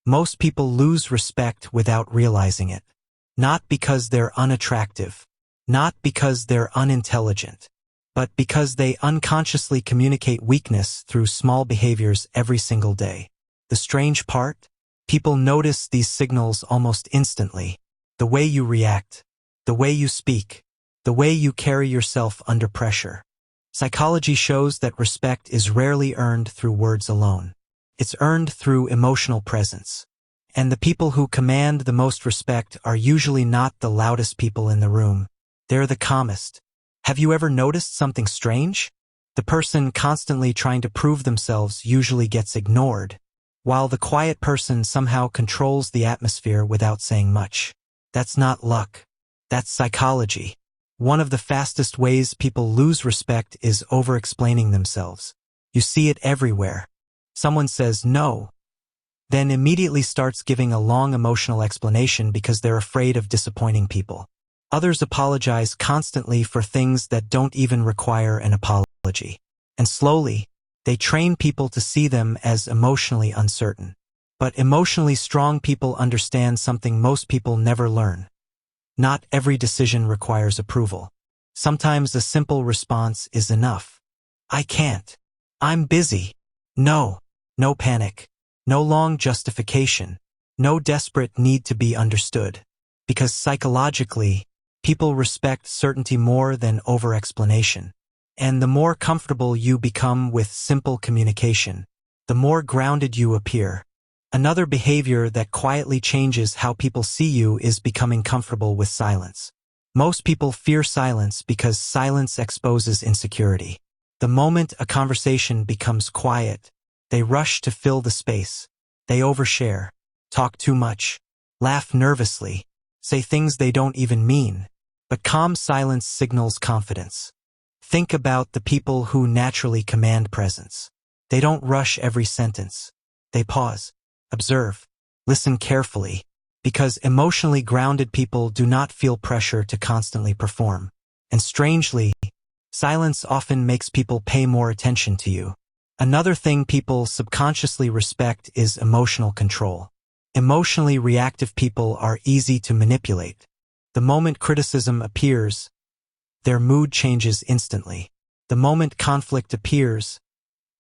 Most people lose respect without realizing it. Not because they're unattractive, not because they're unintelligent, but because they unconsciously communicate weakness through small behaviors every single day. The strange part? People notice these signals almost instantly. The way you react, the way you speak, the way you carry yourself under pressure. Psychology shows that respect is rarely earned through words alone. It's earned through emotional presence. And the people who command the most respect are usually not the loudest people in the room. They're the calmest. Have you ever noticed something strange? The person constantly trying to prove themselves usually gets ignored, while the quiet person somehow controls the atmosphere without saying much. That's not luck. That's psychology. One of the fastest ways people lose respect is over-explaining themselves. You see it everywhere. Someone says no, then immediately starts giving a long emotional explanation because they're afraid of disappointing people. Others apologize constantly for things that don't even require an apology. And slowly, they train people to see them as emotionally uncertain. But emotionally strong people understand something most people never learn. Not every decision requires approval. Sometimes a simple response is enough. I can't. I'm busy. No panic. No long justification. No desperate need to be understood. Because psychologically, people respect certainty more than over-explanation. And the more comfortable you become with simple communication, the more grounded you appear. Another behavior that quietly changes how people see you is becoming comfortable with silence. Most people fear silence because silence exposes insecurity. The moment a conversation becomes quiet, they rush to fill the space. They overshare, talk too much, laugh nervously, say things they don't even mean. But calm silence signals confidence. Think about the people who naturally command presence. They don't rush every sentence. They pause, observe, listen carefully, because emotionally grounded people do not feel pressure to constantly perform. And strangely, silence often makes people pay more attention to you. Another thing people subconsciously respect is emotional control. Emotionally reactive people are easy to manipulate. The moment criticism appears, their mood changes instantly. The moment conflict appears,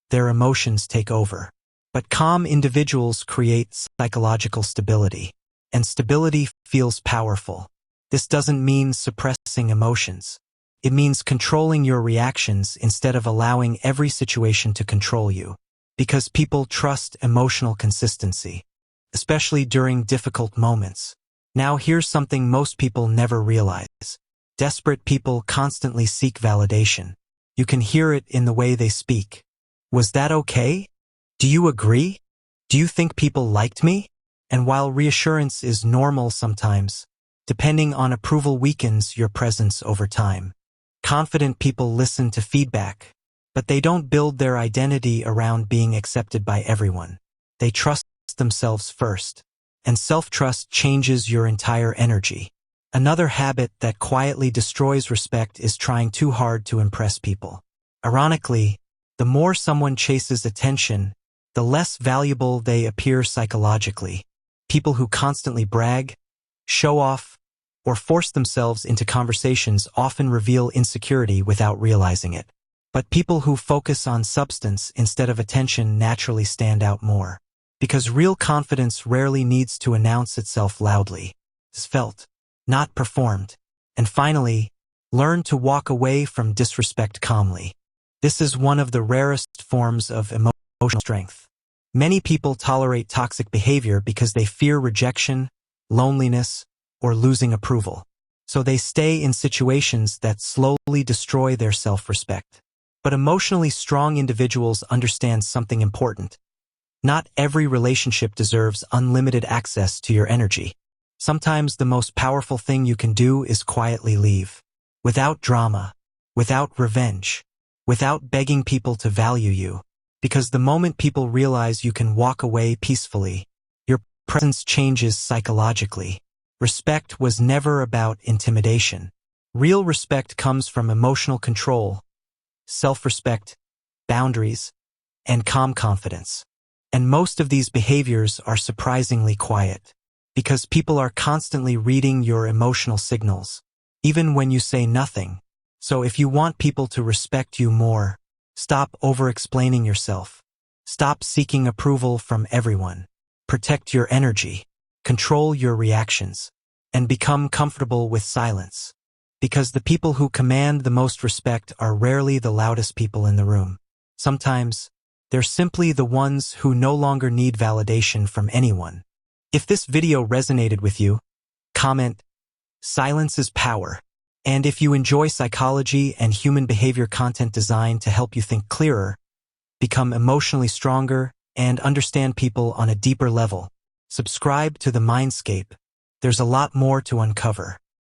their emotions take over. But calm individuals create psychological stability, and stability feels powerful. This doesn't mean suppressing emotions. It means controlling your reactions instead of allowing every situation to control you. Because people trust emotional consistency, especially during difficult moments. Now here's something most people never realize. Desperate people constantly seek validation. You can hear it in the way they speak. Was that okay? Do you agree? Do you think people liked me? And while reassurance is normal sometimes, depending on approval weakens your presence over time. Confident people listen to feedback, but they don't build their identity around being accepted by everyone. They trust themselves first, and self-trust changes your entire energy. Another habit that quietly destroys respect is trying too hard to impress people. Ironically, the more someone chases attention, the less valuable they appear psychologically. People who constantly brag, show off, or force themselves into conversations often reveal insecurity without realizing it. But people who focus on substance instead of attention naturally stand out more. Because real confidence rarely needs to announce itself loudly. It's felt, not performed. And finally, learn to walk away from disrespect calmly. This is one of the rarest forms of emotional strength. Many people tolerate toxic behavior because they fear rejection, loneliness, or losing approval. So they stay in situations that slowly destroy their self-respect. But emotionally strong individuals understand something important. Not every relationship deserves unlimited access to your energy. Sometimes the most powerful thing you can do is quietly leave. Without drama, without revenge, without begging people to value you. Because the moment people realize you can walk away peacefully, your presence changes psychologically. Respect was never about intimidation. Real respect comes from emotional control, self-respect, boundaries, and calm confidence. And most of these behaviors are surprisingly quiet, because people are constantly reading your emotional signals, even when you say nothing. So if you want people to respect you more, stop over-explaining yourself. Stop seeking approval from everyone. Protect your energy, control your reactions, and become comfortable with silence. Because the people who command the most respect are rarely the loudest people in the room. Sometimes, they're simply the ones who no longer need validation from anyone. If this video resonated with you, comment, "Silence is power." And if you enjoy psychology and human behavior content designed to help you think clearer, become emotionally stronger, and understand people on a deeper level, subscribe to The Mindscape. There's a lot more to uncover.